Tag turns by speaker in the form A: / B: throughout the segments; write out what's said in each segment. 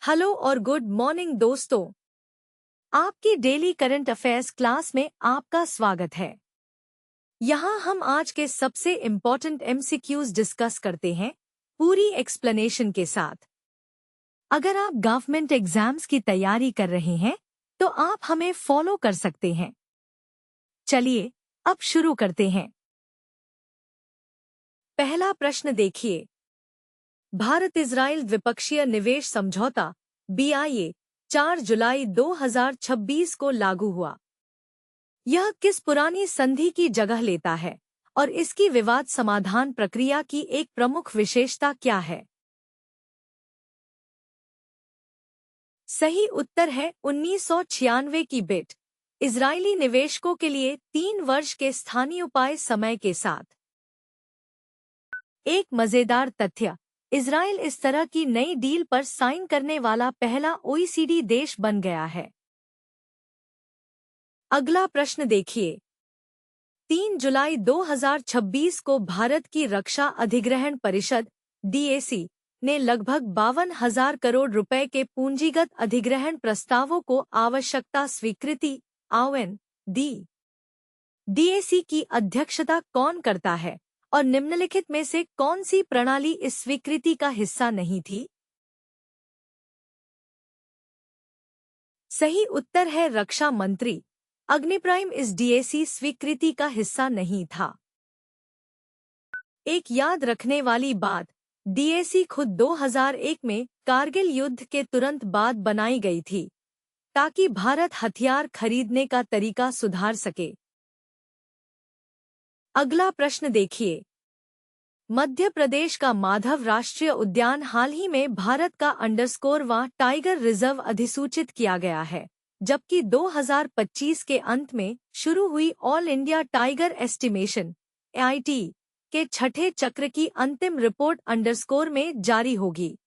A: Hello और good morning दोस्तों। आपकी डेली करंट अफेयर्स क्लास में आपका स्वागत है। यहाँ हम आज के सबसे इम्पोर्टेंट एमसीक्यूज डिस्कस करते हैं पूरी एक्सप्लेनेशन के साथ। अगर आप गवर्नमेंट एग्जाम्स की तैयारी कर रहे हैं तो आप हमें फॉलो कर सकते हैं। चलिए अब शुरू करते हैं। पहला प्रश्न देखिए। भारत इजराइल द्विपक्षीय निवेश समझौता BIA 4 जुलाई 2026 को लागू हुआ। यह किस पुरानी संधि की जगह लेता है और इसकी विवाद समाधान प्रक्रिया की एक प्रमुख विशेषता क्या है? सही उत्तर है 1996 की बिट इजरायली निवेशकों के लिए 3 वर्ष के स्थानीय उपाय समय के साथ। एक मजेदार तथ्य, इजराइल इस तरह की नई डील पर साइन करने वाला पहला OECD देश बन गया है। अगला प्रश्न देखिए। 3 जुलाई 2026 को भारत की रक्षा अधिग्रहण परिषद DAC ने लगभग 52,000 करोड़ रुपए के पूंजीगत अधिग्रहण प्रस्तावों को आवश्यकता स्वीकृति आह्वान दी। DAC की अध्यक्षता कौन करता है और निम्नलिखित में से कौन सी प्रणाली इस स्वीकृति का हिस्सा नहीं थी? सही उत्तर है रक्षा मंत्री। अग्निप्राइम इस DAC स्वीकृति का हिस्सा नहीं था। एक याद रखने वाली बात, DAC खुद 2001 में कारगिल युद्ध के तुरंत बाद बनाई गई थी ताकि भारत हथियार खरीदने का तरीका सुधार सके। अगला प्रश्न देखिए। मध्य प्रदेश का माधव राष्ट्रीय उद्यान हाल ही में भारत का _वां टाइगर रिजर्व अधिसूचित किया गया है, जबकि 2025 के अंत में शुरू हुई all India tiger estimation AIT के छठे चक्र की अंतिम रिपोर्ट _ में जारी होगी।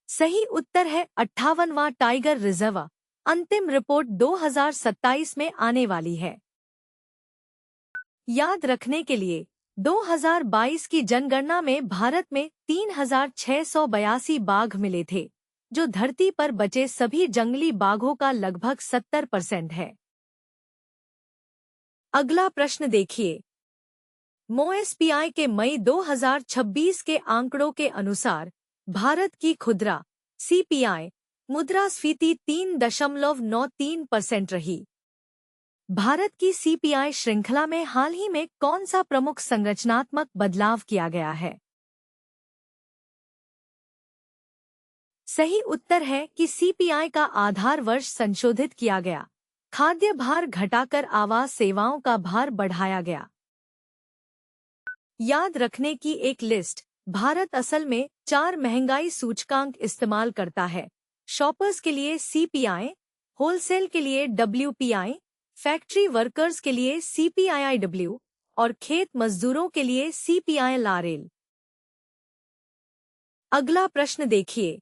A: सही उत्तर है 58वां टाइगर रिजर्व। अंतिम रिपोर्ट 2027 में आने वाली है। याद रखने के लिए 2022 की जनगणना में भारत में 3,682 बाघ मिले थे, जो धरती पर बचे सभी जंगली बाघों का लगभग 70% है। अगला प्रश्न देखिए। MoSPI के मई 2026 के आंकड़ों के अनुसार भारत की खुदरा CPI मुद्रास्फीति 3.93% रही। भारत की CPI श्रृंखला में हाल ही में कौन सा प्रमुख संरचनात्मक बदलाव किया गया है? सही उत्तर है कि CPI का आधार वर्ष संशोधित किया गया। खाद्य भार घटाकर आवास सेवाओं का भार बढ़ाया गया। याद रखने की एक लिस्ट। भारत असल में 4 महंगाई सूचकांक इस्तेमाल करता है। शॉपर्स के लिए CPI, होलसेल के लिए WPI, फैक्ट्री वर्कर्स के लिए CPIIW और खेत मजदूरों के लिए CPI लारेल। अगला प्रश्न देखिए।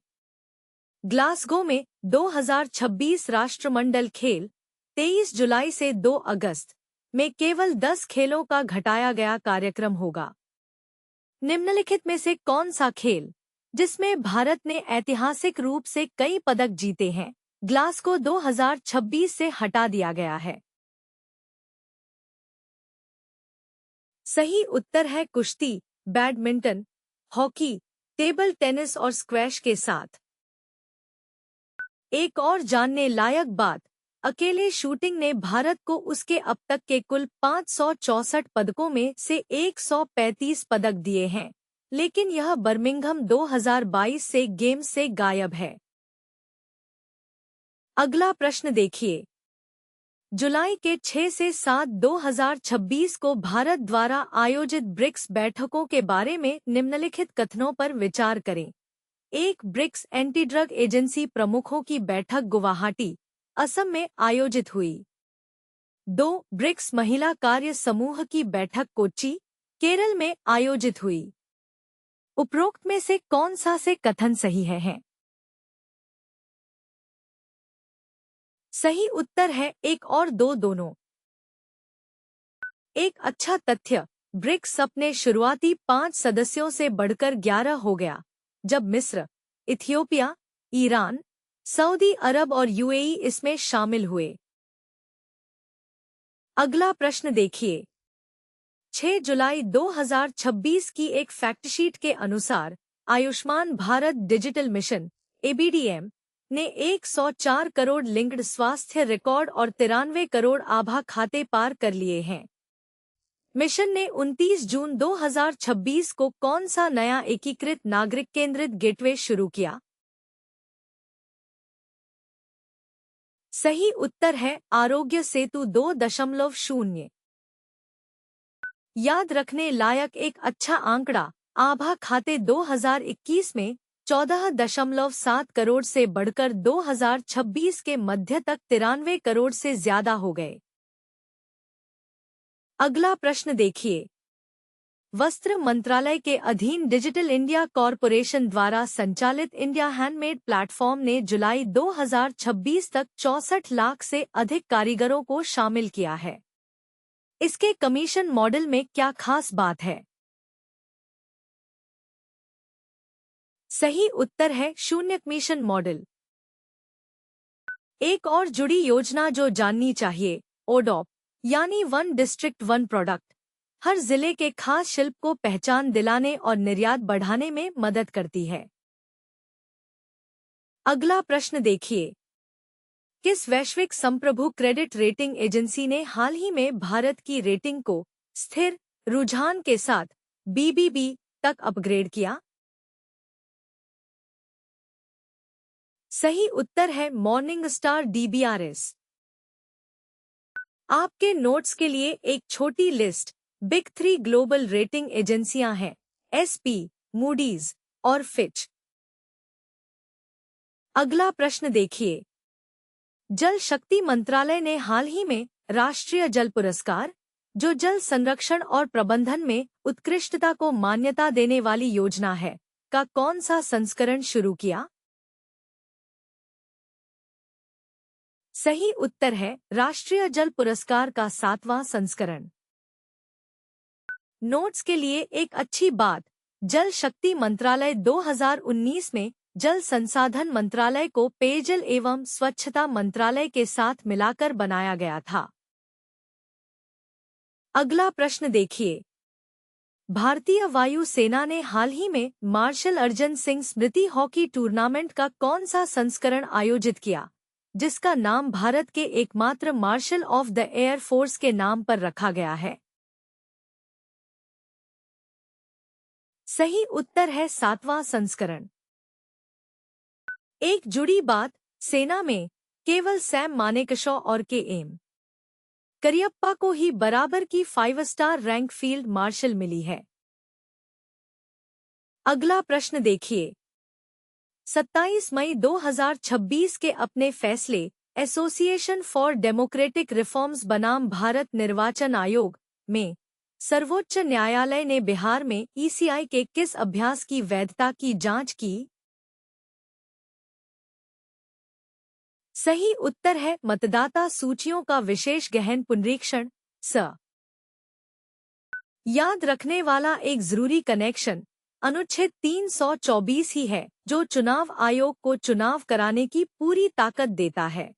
A: ग्लासगो में 2026 राष्ट्रमंडल खेल 23 जुलाई से 2 अगस्त में केवल 10 खेलों का घटाया गया कार्यक्रम होगा। निम्नलिखित में से कौन सा खेल, जिसमें भारत ने ऐतिहासिक रूप से कई पदक जीते हैं, ग्लासगो 2026 से हटा दिया गया है? सही उत्तर है कुश्ती, बैडमिंटन, हॉकी, टेबल टेनिस और स्क्वैश के साथ। एक और जानने लायक बात, अकेले शूटिंग ने भारत को उसके अब तक के कुल 564 पदकों में से 135 पदक दिए हैं, लेकिन यह बर्मिंघम 2022 से गेम्स से गायब है। अगला प्रश्न देखिए। जुलाई के 6 से 7 2026 को भारत द्वारा आयोजित ब्रिक्स बैठकों के बारे में निम्नलिखित कथनों पर विचार करें। 1 ब्रिक्स एंटी ड्रग एजेंसी प्रमुखों की बैठक गुवाहाटी, असम में आयोजित हुई। 2 ब्रिक्स महिला कार्य समूह की बैठक कोच्चि, केरल में आयोजित हुई। उपरोक्त में से कौन सा से कथन सही है? सही उत्तर है 1 और 2 दोनों। एक अच्छा तथ्य, ब्रिक्स अपने शुरुआती 5 सदस्यों से बढ़कर 11 हो गया, जब मिस्र, इथियोपिया, ईरान, सऊदी अरब और यूएई इसमें शामिल हुए। अगला प्रश्न देखिए। 6 जुलाई 2026 की एक फैक्टशीट के अनुसार Ayushman Bharat digital mission ABDM ने 104 करोड़ लिंक्ड स्वास्थ्य रिकॉर्ड और 93 करोड़ आभा खाते पार कर लिए हैं। मिशन ने 29 जून 2026 को कौन सा नया एकीकृत नागरिक केंद्रित गेटवे शुरू किया? सही उत्तर है आरोग्य सेतु 2.0। याद रखने लायक एक अच्छा आंकड़ा, आभा खाते 2021 में 14.7 करोड़ से बढ़कर 2026 के मध्य तक 93 करोड़ से ज्यादा हो गए। अगला प्रश्न देखिए। वस्त्र मंत्रालय के अधीन डिजिटल इंडिया कॉरपोरेशन द्वारा संचालित इंडिया हैंडमेड प्लेटफॉर्म ने जुलाई 2026 तक 64 लाख से अधिक कारीगरों को शामिल किया है। इसके कमीशन मॉडल में क्या खास बात है? सही उत्तर है शून्य कमीशन मॉडल। एक और जुड़ी योजना जो जाननी चाहिए, ओडॉप यानी वन डिस्ट्रिक्ट वन प्रोडक्ट, हर जिले के खास शिल्प को पहचान दिलाने और निर्यात बढ़ाने में मदद करती है। अगला प्रश्न देखिए। किस वैश्विक संप्रभु क्रेडिट रेटिंग एजेंसी ने हाल ही में भारत की रेटिंग को स्थिर रुझान के साथ BBB तक अपग्रेड किया? सही उत्तर है मॉर्निंग स्टार DBRS। आपके नोट्स के लिए एक छोटी लिस्ट बिग 3 ग्लोबल रेटिंग एजेंसियां हैं, SP, मूडीज और फिच। अगला प्रश्न देखिए। जल शक्ति मंत्रालय ने हाल ही में राष्ट्रीय जल पुरस्कार, जो जल संरक्षण और प्रबंधन में उत्कृष्टता को मान्यता देने वाली योजना है, का कौन सा संस्करण शुरू किया? सही उत्तर है राष्ट्रीय जल पुरस्कार का 7वां संस्करण। नोट्स के लिए एक अच्छी बात, जल शक्ति मंत्रालय 2019 में जल संसाधन मंत्रालय को पेयजल एवं स्वच्छता मंत्रालय के साथ मिलाकर बनाया गया था। अगला प्रश्न देखिए। भारतीय वायु सेना ने हाल ही में मार्शल अर्जन सिंह स्मृति हॉकी टूर्नामेंट का कौन सा संस्करण आयोजित किया, जिसका नाम भारत के एकमात्र marshal of the air force के नाम पर रखा गया है? सही उत्तर है 7वां संस्करण। एक जुड़ी बात, सेना में केवल सैम मानेकशॉ और KM करियप्पा को ही बराबर की 5 स्टार रैंक फील्ड मार्शल मिली है। अगला प्रश्न देखिए। 27 मई 2026 के अपने फैसले एसोसिएशन फॉर डेमोक्रेटिक रिफॉर्म्स बनाम भारत निर्वाचन आयोग में सर्वोच्च न्यायालय ने बिहार में ECI के किस अभ्यास की वैधता की जांच की? सही उत्तर है मतदाता सूचियों का विशेष गहन पुनरीक्षण। याद रखने वाला एक जरूरी कनेक्शन अनुच्छेद 324 ही है, जो चुनाव आयोग को चुनाव कराने की पूरी ताकत देता है।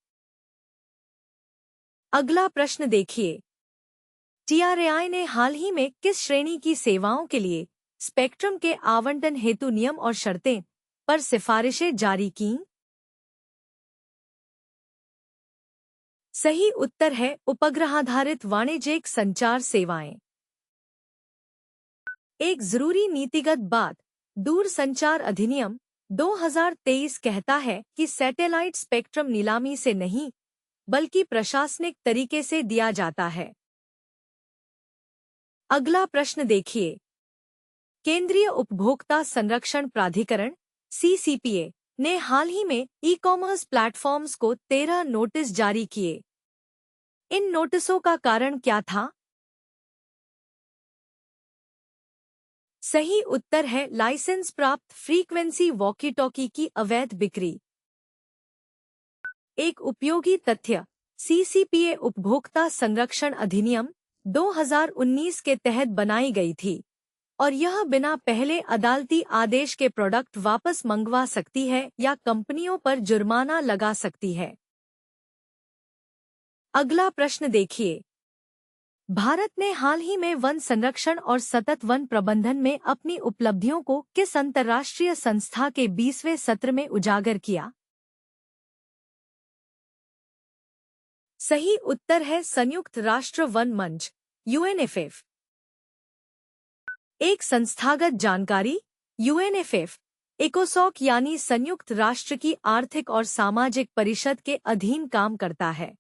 A: अगला प्रश्न देखिए। TRAI ने हाल ही में किस श्रेणी की सेवाओं के लिए स्पेक्ट्रम के आवंटन हेतु नियम और शर्तें पर सिफारिशें जारी कीं? सही उत्तर है उपग्रहाधारित वाणिज्यिक संचार सेवाएं। एक जरूरी नीतिगत बात, दूरसंचार अधिनियम 2023 कहता है कि सैटेलाइट स्पेक्ट्रम नीलामी से नहीं, बल्कि प्रशासनिक तरीके से दिया जाता है। अगला प्रश्न देखिए। केंद्रीय उपभोक्ता संरक्षण प्राधिकरण CCPA ने हाल ही में ई-कॉमर्स प्लेटफॉर्म्स को 13 नोटिस जारी किए। इन नोटिसों का कारण क्या था? सही उत्तर है लाइसेंस प्राप्त फ्रीक्वेंसी वॉकी टॉकी की अवैध बिक्री। एक उपयोगी तथ्य, CCPA उपभोक्ता संरक्षण अधिनियम 2019 के तहत बनाई गई थी, और यह बिना पहले अदालती आदेश के प्रोडक्ट वापस मंगवा सकती है या कंपनियों पर जुर्माना लगा सकती है। अगला प्रश्न देखिए। भारत ने हाल ही में वन संरक्षण और सतत वन प्रबंधन में अपनी उपलब्धियों को किस अंतर्राष्ट्रीय संस्था के 20वें सत्र में उजागर किया? सही उत्तर है संयुक्त राष्ट्र वन मंच यूएनएफएफ। एक संस्थागत जानकारी। यूएनएफएफ इकोसॉक यानी संयुक्त राष्ट्र की आर्थिक और सामाजिक परिषद के अधीन काम करता है।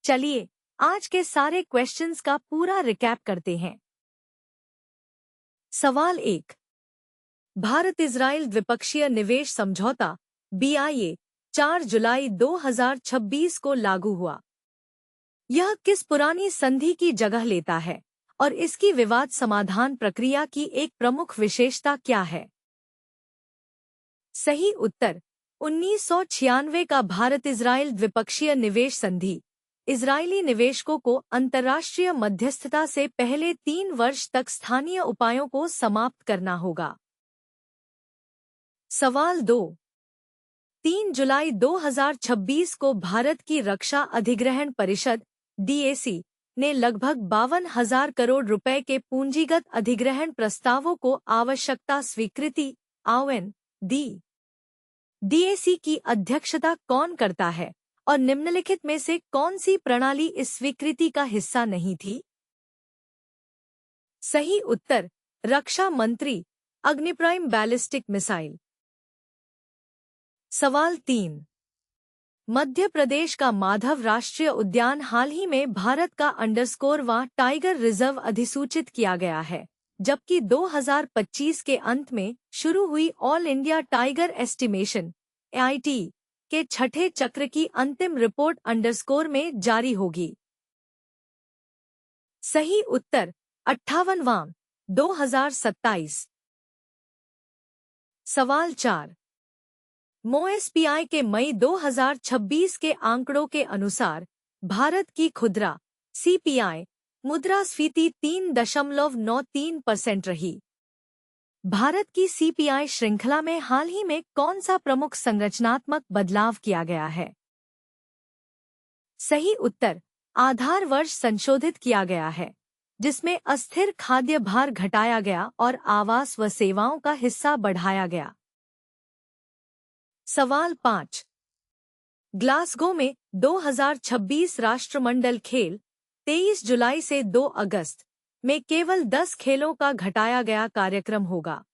A: चलिए आज के सारे क्वेश्चंस का पूरा रिकैप करते हैं। सवाल 1। भारत इजराइल द्विपक्षीय निवेश समझौता BIA 4 जुलाई 2026 को लागू हुआ। यह किस पुरानी संधि की जगह लेता है और इसकी विवाद समाधान प्रक्रिया की एक प्रमुख विशेषता क्या है? सही उत्तर 1996 का भारत इजराइल द्विपक्षीय निवेश संधि इजरायली निवेशकों को अंतर्राष्ट्रीय मध्यस्थता से पहले 3 वर्ष तक स्थानीय उपायों को समाप्त करना होगा। सवाल 2। 3 जुलाई 2026 को भारत की रक्षा अधिग्रहण परिषद DAC ने लगभग 52,000 करोड़ रुपए के पूंजीगत अधिग्रहण प्रस्तावों को आवश्यकता स्वीकृति आह्वान दी। DAC की अध्यक्षता कौन करता है और निम्नलिखित में से कौन सी प्रणाली इस स्वीकृति का हिस्सा नहीं थी? सही उत्तर रक्षा मंत्री अग्निप्राइम बैलिस्टिक मिसाइल। सवाल 3। मध्य प्रदेश का माधव राष्ट्रीय उद्यान हाल ही में भारत का _वां टाइगर रिजर्व अधिसूचित किया गया है, जबकि 2025 के अंत में शुरू हुई all India tiger estimation AIT के छठे चक्र की अंतिम रिपोर्ट _ में जारी होगी। सही उत्तर 58वां 2027। सवाल 4। MoSPI के मई 2026 के आंकड़ों के अनुसार भारत की खुदरा CPI मुद्रास्फीति 3.93% रही। भारत की CPI श्रृंखला में हाल ही में कौन सा प्रमुख संरचनात्मक बदलाव किया गया है? सही उत्तर आधार वर्ष संशोधित किया गया है, जिसमें अस्थिर खाद्य भार घटाया गया और आवास व सेवाओं का हिस्सा बढ़ाया गया। सवाल 5। ग्लासगो में 2026 राष्ट्रमंडल खेल 23 जुलाई से 2 अगस्त में केवल 10 खेलों का घटाया गया कार्यक्रम होगा।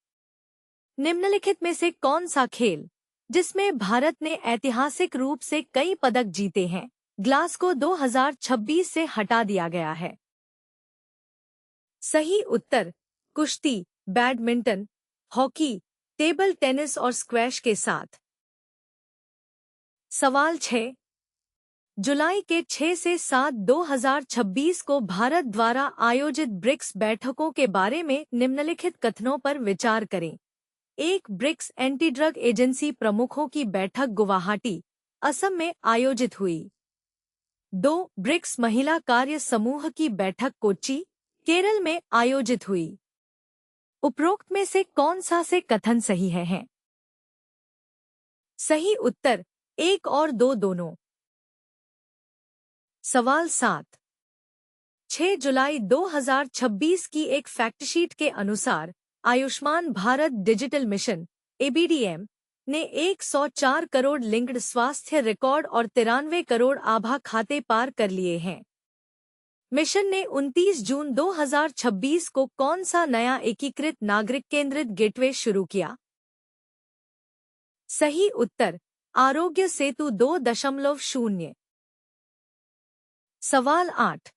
A: निम्नलिखित में से कौन सा खेल, जिसमें भारत ने ऐतिहासिक रूप से कई पदक जीते हैं, ग्लासगो 2026 से हटा दिया गया है? सही उत्तर कुश्ती, बैडमिंटन, हॉकी, टेबल टेनिस और स्क्वैश के साथ। सवाल 6। जुलाई के 6 से 7 2026 को भारत द्वारा आयोजित ब्रिक्स बैठकों के बारे में निम्नलिखित कथनों पर विचार करें। 1 ब्रिक्स एंटी ड्रग एजेंसी प्रमुखों की बैठक गुवाहाटी, असम में आयोजित हुई। 2 ब्रिक्स महिला कार्य समूह की बैठक कोच्चि, केरल में आयोजित हुई। उपरोक्त में से कौन सा से कथन सही है? सही उत्तर 1 और 2 दोनों। सवाल 7। 6 जुलाई 2026 की एक फैक्टशीट के अनुसार Ayushman Bharat digital mission ABDM ने 104 करोड़ लिंक्ड स्वास्थ्य रिकॉर्ड और 93 करोड़ आभा खाते पार कर लिए हैं। मिशन ने 29 जून 2026 को कौन सा नया एकीकृत नागरिक केंद्रित गेटवे शुरू किया? सही उत्तर आरोग्य सेतु 2.0। सवाल 8।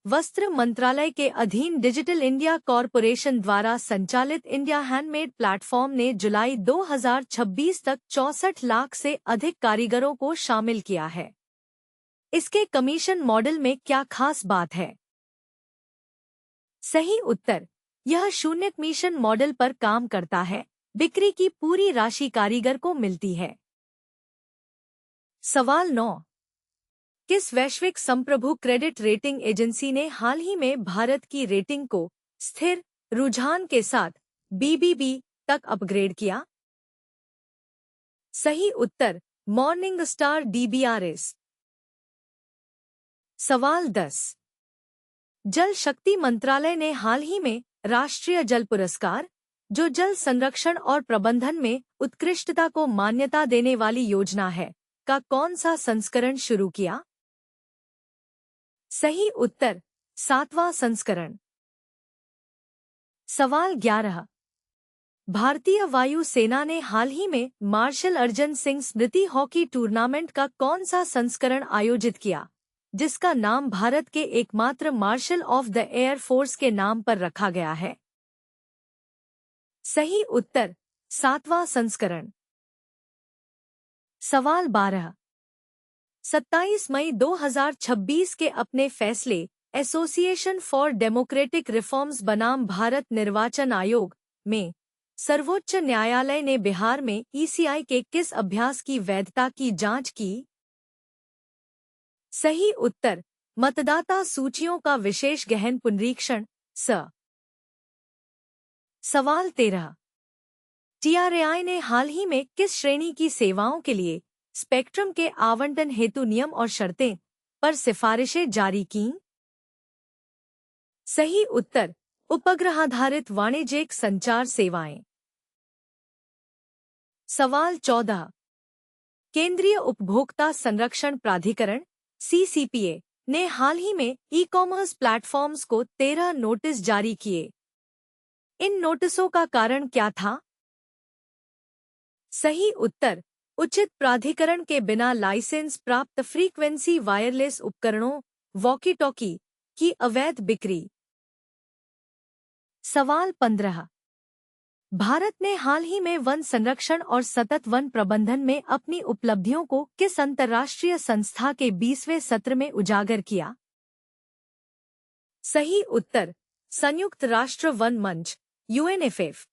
A: वस्त्र मंत्रालय के अधीन डिजिटल इंडिया कॉरपोरेशन द्वारा संचालित इंडिया हैंडमेड प्लेटफॉर्म ने जुलाई 2026 तक 64 लाख से अधिक कारीगरों को शामिल किया है। इसके कमीशन मॉडल में क्या खास बात है? सही उत्तर यह शून्य कमीशन मॉडल पर काम करता है, बिक्री की पूरी राशि कारीगर को मिलती है। सवाल 9। किस वैश्विक संप्रभु क्रेडिट रेटिंग एजेंसी ने हाल ही में भारत की रेटिंग को स्थिर रुझान के साथ BBB तक अपग्रेड किया? सही उत्तर मॉर्निंग स्टार DBRS। सवाल 10। जल शक्ति मंत्रालय ने हाल ही में राष्ट्रीय जल पुरस्कार, जो जल संरक्षण और प्रबंधन में उत्कृष्टता को मान्यता देने वाली योजना है, का कौन सा संस्करण शुरू किया? सही उत्तर 7वां संस्करण। सवाल 11। भारतीय वायु सेना ने हाल ही में मार्शल अर्जन सिंह स्मृति हॉकी टूर्नामेंट का कौन सा संस्करण आयोजित किया, जिसका नाम भारत के एकमात्र marshal of the air force के नाम पर रखा गया है? सही उत्तर 7वां संस्करण। सवाल 12। 27 मई 2026 के अपने फैसले एसोसिएशन फॉर डेमोक्रेटिक रिफॉर्म्स बनाम भारत निर्वाचन आयोग में सर्वोच्च न्यायालय ने बिहार में ECI के किस अभ्यास की वैधता की जांच की? सही उत्तर मतदाता सूचियों का विशेष गहन पुनरीक्षण स। सवाल 13। TRAI ने हाल ही में किस श्रेणी की सेवाओं के लिए स्पेक्ट्रम के आवंटन हेतु नियम और शर्तें पर सिफारिशें जारी कीं? सही उत्तर उपग्रहाधारित वाणिज्यिक संचार सेवाएं। सवाल 14। केंद्रीय उपभोक्ता संरक्षण प्राधिकरण CCPA ने हाल ही में ई-कॉमर्स प्लेटफॉर्म्स को 13 नोटिस जारी किए। इन नोटिसों का कारण क्या था? सही उत्तर उचित प्राधिकरण के बिना लाइसेंस प्राप्त फ्रीक्वेंसी वायरलेस उपकरणों वॉकी टॉकी की अवैध बिक्री। सवाल 15। भारत ने हाल ही में वन संरक्षण और सतत वन प्रबंधन में अपनी उपलब्धियों को किस अंतर्राष्ट्रीय संस्था के 20वें सत्र में उजागर किया? सही उत्तर संयुक्त राष्ट्र वन मंच UNFF।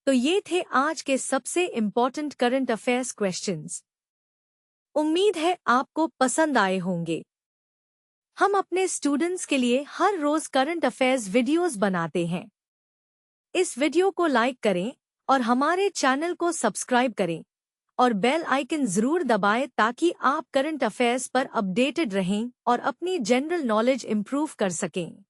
A: तो ये थे आज के सबसे इम्पोर्टेंट करंट अफेयर्स क्वेश्चंस। उम्मीद है आपको पसंद आए होंगे। हम अपने स्टूडेंट्स के लिए हर रोज करंट अफेयर्स वीडियोस बनाते हैं। इस वीडियो को लाइक करें और हमारे चैनल को सब्सक्राइब करें और बेल आइकन जरूर दबाएं ताकि आप करंट अफेयर्स पर अपडेटेड रहें और अपनी जनरल नॉलेज इंप्रूव कर सकें।